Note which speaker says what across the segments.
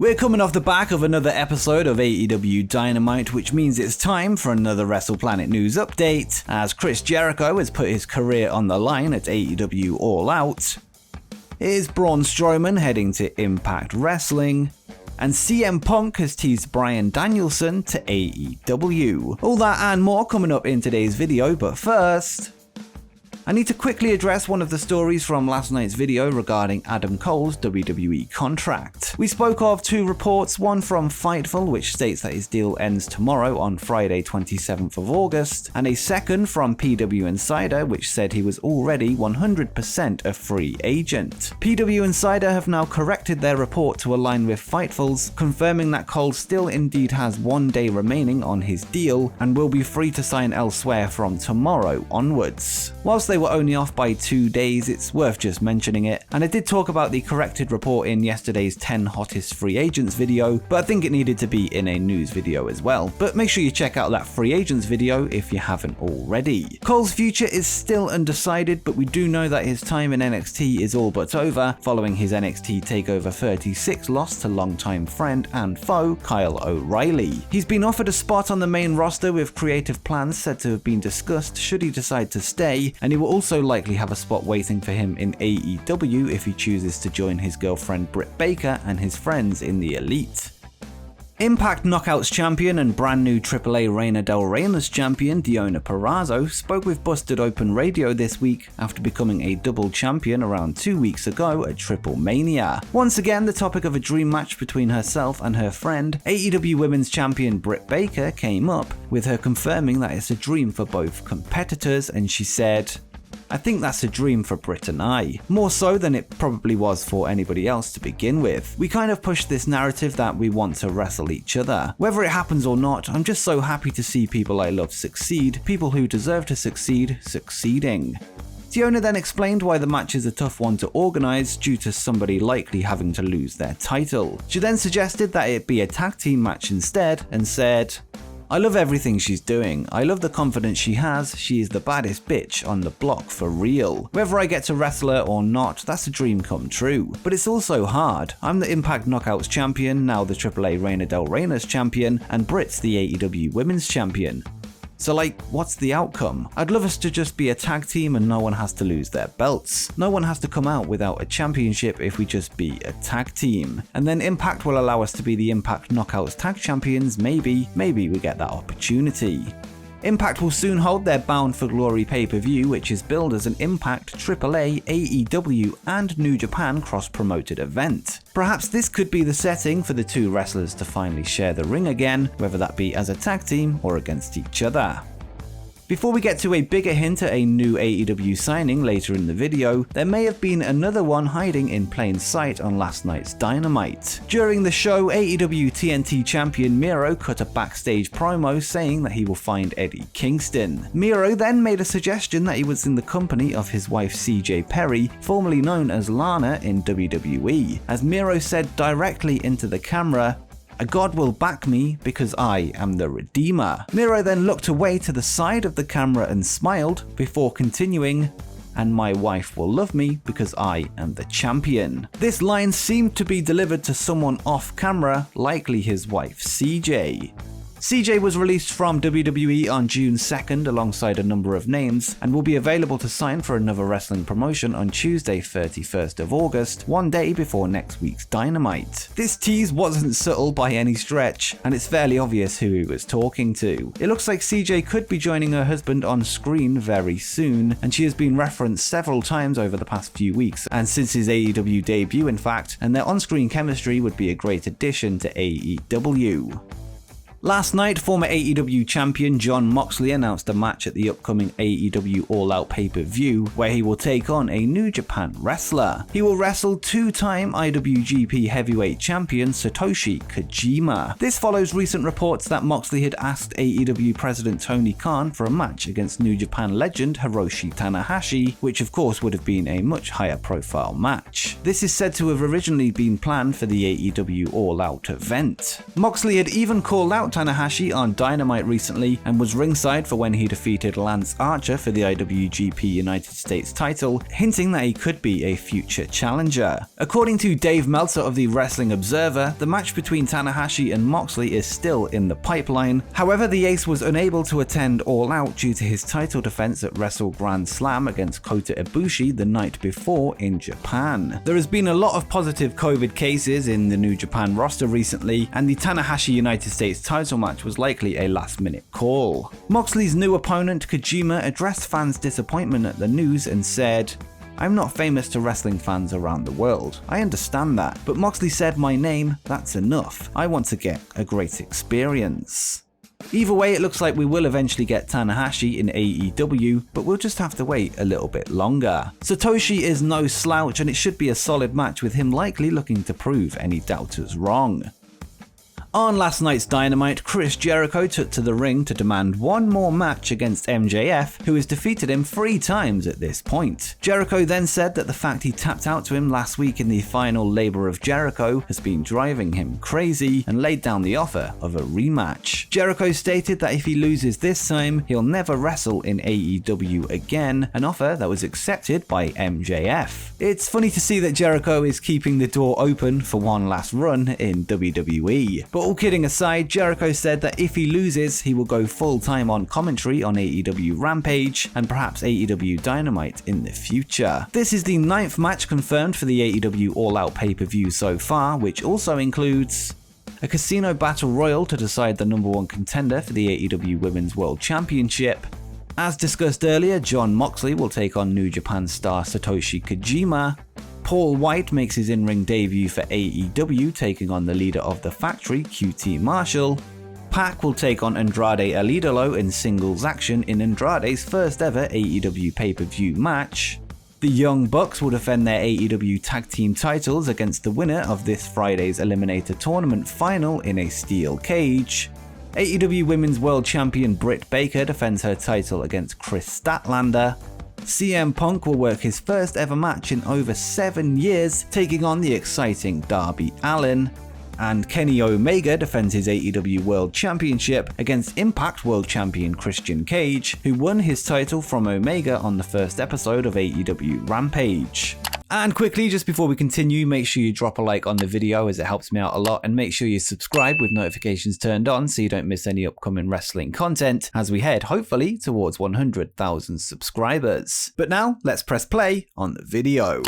Speaker 1: We're coming off the back of another episode of AEW Dynamite, which means it's time for another WrestlePlanet news update, as Chris Jericho has put his career on the line at AEW All Out. Is Braun Strowman heading to Impact Wrestling? And CM Punk has teased Bryan Danielson to AEW. All that and more coming up in today's video, but first, I need to quickly address one of the stories from last night's video regarding Adam Cole's WWE contract. We spoke of two reports, one from Fightful, which states that his deal ends tomorrow on Friday 27th of August, and a second from PW Insider, which said he was already 100% a free agent. PW Insider have now corrected their report to align with Fightful's, confirming that Cole still indeed has 1 day remaining on his deal and will be free to sign elsewhere from tomorrow onwards. Whilst they were only off by 2 days, it's worth just mentioning it, and I did talk about the corrected report in yesterday's 10 hottest free agents video, but I think it needed to be in a news video as well. But make sure you check out that free agents video if you haven't already. Cole's future is still undecided, but we do know that his time in NXT is all but over, following his NXT TakeOver 36 loss to longtime friend and foe Kyle O'Reilly. He's been offered a spot on the main roster with creative plans said to have been discussed should he decide to stay, and he will also likely have a spot waiting for him in AEW if he chooses to join his girlfriend Britt Baker and his friends in the Elite. Impact Knockouts Champion and brand new AAA Reina del Reyna's champion Deonna Purrazzo spoke with Busted Open Radio this week after becoming a double champion around 2 weeks ago at Triple Mania. Once again, the topic of a dream match between herself and her friend, AEW Women's Champion Britt Baker, came up, with her confirming that it's a dream for both competitors, and she said, "I think that's a dream for Britt and I, more so than it probably was for anybody else to begin with. We kind of push this narrative that we want to wrestle each other. Whether it happens or not, I'm just so happy to see people I love succeed, people who deserve to succeed, succeeding." Deonna then explained why the match is a tough one to organise due to somebody likely having to lose their title. She then suggested that it be a tag team match instead and said, "I love everything she's doing. I love the confidence she has. She is the baddest bitch on the block for real. Whether I get to wrestle her or not, that's a dream come true. But it's also hard. I'm the Impact Knockouts champion, now the AAA Reina del Reyna's champion, and Britt's the AEW Women's champion. So what's the outcome? I'd love us to just be a tag team and no one has to lose their belts. No one has to come out without a championship if we just be a tag team. And then Impact will allow us to be the Impact Knockouts tag champions, maybe we get that opportunity." Impact will soon hold their Bound for Glory pay-per-view, which is billed as an Impact, AAA, AEW and New Japan cross-promoted event. Perhaps this could be the setting for the two wrestlers to finally share the ring again, whether that be as a tag team or against each other. Before we get to a bigger hint at a new AEW signing later in the video, there may have been another one hiding in plain sight on last night's Dynamite. During the show, AEW TNT champion Miro cut a backstage promo saying that he will find Eddie Kingston. Miro then made a suggestion that he was in the company of his wife CJ Perry, formerly known as Lana in WWE, as Miro said directly into the camera, "A God will back me because I am the Redeemer." Miro then looked away to the side of the camera and smiled before continuing, "And my wife will love me because I am the champion." This line seemed to be delivered to someone off camera, likely his wife CJ. CJ was released from WWE on June 2nd alongside a number of names and will be available to sign for another wrestling promotion on Tuesday 31st of August, 1 day before next week's Dynamite. This tease wasn't subtle by any stretch, and it's fairly obvious who he was talking to. It looks like CJ could be joining her husband on screen very soon, and she has been referenced several times over the past few weeks and since his AEW debut in fact, and their on-screen chemistry would be a great addition to AEW. Last night, former AEW champion Jon Moxley announced a match at the upcoming AEW All Out pay-per-view where he will take on a New Japan wrestler. He will wrestle two-time IWGP Heavyweight Champion Satoshi Kojima. This follows recent reports that Moxley had asked AEW President Tony Khan for a match against New Japan legend Hiroshi Tanahashi, which of course would have been a much higher profile match. This is said to have originally been planned for the AEW All Out event. Moxley had even called out Tanahashi on Dynamite recently and was ringside for when he defeated Lance Archer for the IWGP United States title, hinting that he could be a future challenger. According to Dave Meltzer of the Wrestling Observer, the match between Tanahashi and Moxley is still in the pipeline. However, the ace was unable to attend All Out due to his title defense at Wrestle Grand Slam against Kota Ibushi the night before in Japan. There has been a lot of positive COVID cases in the New Japan roster recently, and the Tanahashi United States title match was likely a last-minute call. Moxley's new opponent, Kojima, addressed fans' disappointment at the news and said, "I'm not famous to wrestling fans around the world. I understand that, but Moxley said my name, that's enough. I want to get a great experience." Either way, it looks like we will eventually get Tanahashi in AEW, but we'll just have to wait a little bit longer. Satoshi is no slouch, and it should be a solid match with him likely looking to prove any doubters wrong. On last night's Dynamite, Chris Jericho took to the ring to demand one more match against MJF, who has defeated him 3 times at this point. Jericho then said that the fact he tapped out to him last week in the final Labor of Jericho has been driving him crazy and laid down the offer of a rematch. Jericho stated that if he loses this time, he'll never wrestle in AEW again, an offer that was accepted by MJF. It's funny to see that Jericho is keeping the door open for one last run in WWE. But all kidding aside, Jericho said that if he loses, he will go full-time on commentary on AEW Rampage and perhaps AEW Dynamite in the future. This is the 9th match confirmed for the AEW All Out pay-per-view so far, which also includes a casino battle royal to decide the #1 contender for the AEW Women's World Championship. As discussed earlier, Jon Moxley will take on New Japan star Satoshi Kojima. Paul White makes his in-ring debut for AEW, taking on the leader of the Factory, QT Marshall. Pac will take on Andrade El Idolo in singles action in Andrade's first ever AEW pay-per-view match. The Young Bucks will defend their AEW tag team titles against the winner of this Friday's Eliminator Tournament final in a steel cage. AEW Women's World Champion Britt Baker defends her title against Chris Statlander. CM Punk will work his first ever match in over 7 years, taking on the exciting Darby Allin. And Kenny Omega defends his AEW World Championship against Impact World Champion Christian Cage, who won his title from Omega on the first episode of AEW Rampage. And quickly, just before we continue, make sure you drop a like on the video as it helps me out a lot, and make sure you subscribe with notifications turned on so you don't miss any upcoming wrestling content as we head, hopefully, towards 100,000 subscribers. But now, let's press play on the video.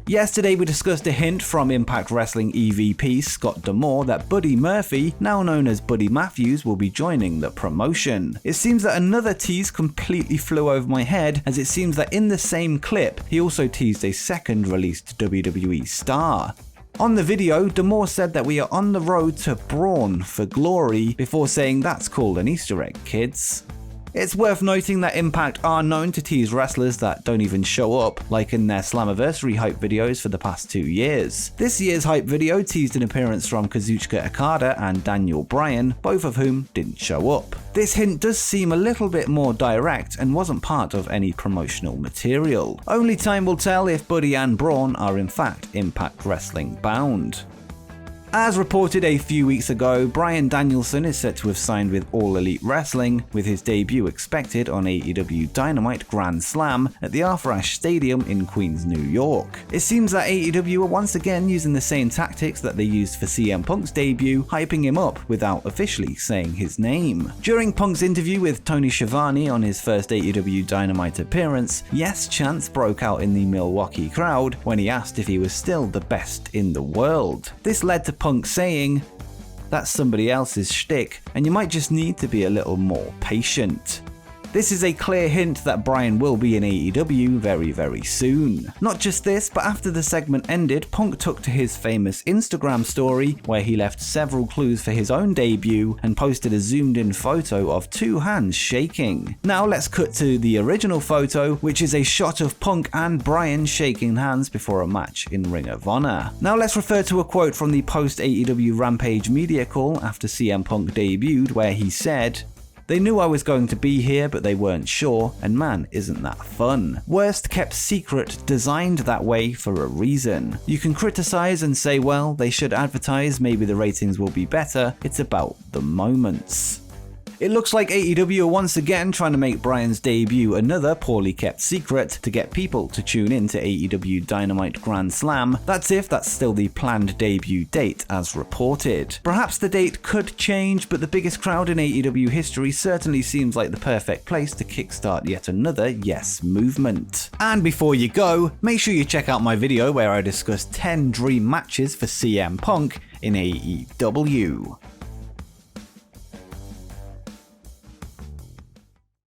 Speaker 1: Yesterday we discussed a hint from Impact Wrestling EVP Scott D'Amore that Buddy Murphy, now known as Buddy Matthews, will be joining the promotion. It seems that another tease completely flew over my head, as it seems that in the same clip he also teased a second released WWE star. On the video, D'Amore said that we are on the road to Braun for glory, before saying that's called an Easter egg, kids. It's worth noting that Impact are known to tease wrestlers that don't even show up, like in their Slammiversary hype videos for the past 2 years. This year's hype video teased an appearance from Kazuchika Okada and Daniel Bryan, both of whom didn't show up. This hint does seem a little bit more direct and wasn't part of any promotional material. Only time will tell if Buddy and Braun are in fact Impact Wrestling bound. As reported a few weeks ago, Bryan Danielson is set to have signed with All Elite Wrestling, with his debut expected on AEW Dynamite Grand Slam at the Arthur Ashe Stadium in Queens, New York. It seems that AEW are once again using the same tactics that they used for CM Punk's debut, hyping him up without officially saying his name. During Punk's interview with Tony Schiavone on his first AEW Dynamite appearance, yes chants broke out in the Milwaukee crowd when he asked if he was still the best in the world. This led to Punk saying, "That's somebody else's shtick, and you might just need to be a little more patient." This is a clear hint that Bryan will be in AEW very, very soon. Not just this, but after the segment ended, Punk took to his famous Instagram story, where he left several clues for his own debut and posted a zoomed-in photo of 2 hands shaking. Now let's cut to the original photo, which is a shot of Punk and Bryan shaking hands before a match in Ring of Honor. Now let's refer to a quote from the post-AEW Rampage media call after CM Punk debuted, where he said, They knew I was going to be here, but they weren't sure, and man, isn't that fun. Worst kept secret, designed that way for a reason. You can criticize and say, well, they should advertise, maybe the ratings will be better. It's about the moments. It looks like AEW are once again trying to make Bryan's debut another poorly kept secret to get people to tune in to AEW Dynamite Grand Slam. That's if that's still the planned debut date as reported. Perhaps the date could change, but the biggest crowd in AEW history certainly seems like the perfect place to kickstart yet another yes movement. And before you go, make sure you check out my video where I discuss 10 dream matches for CM Punk in AEW.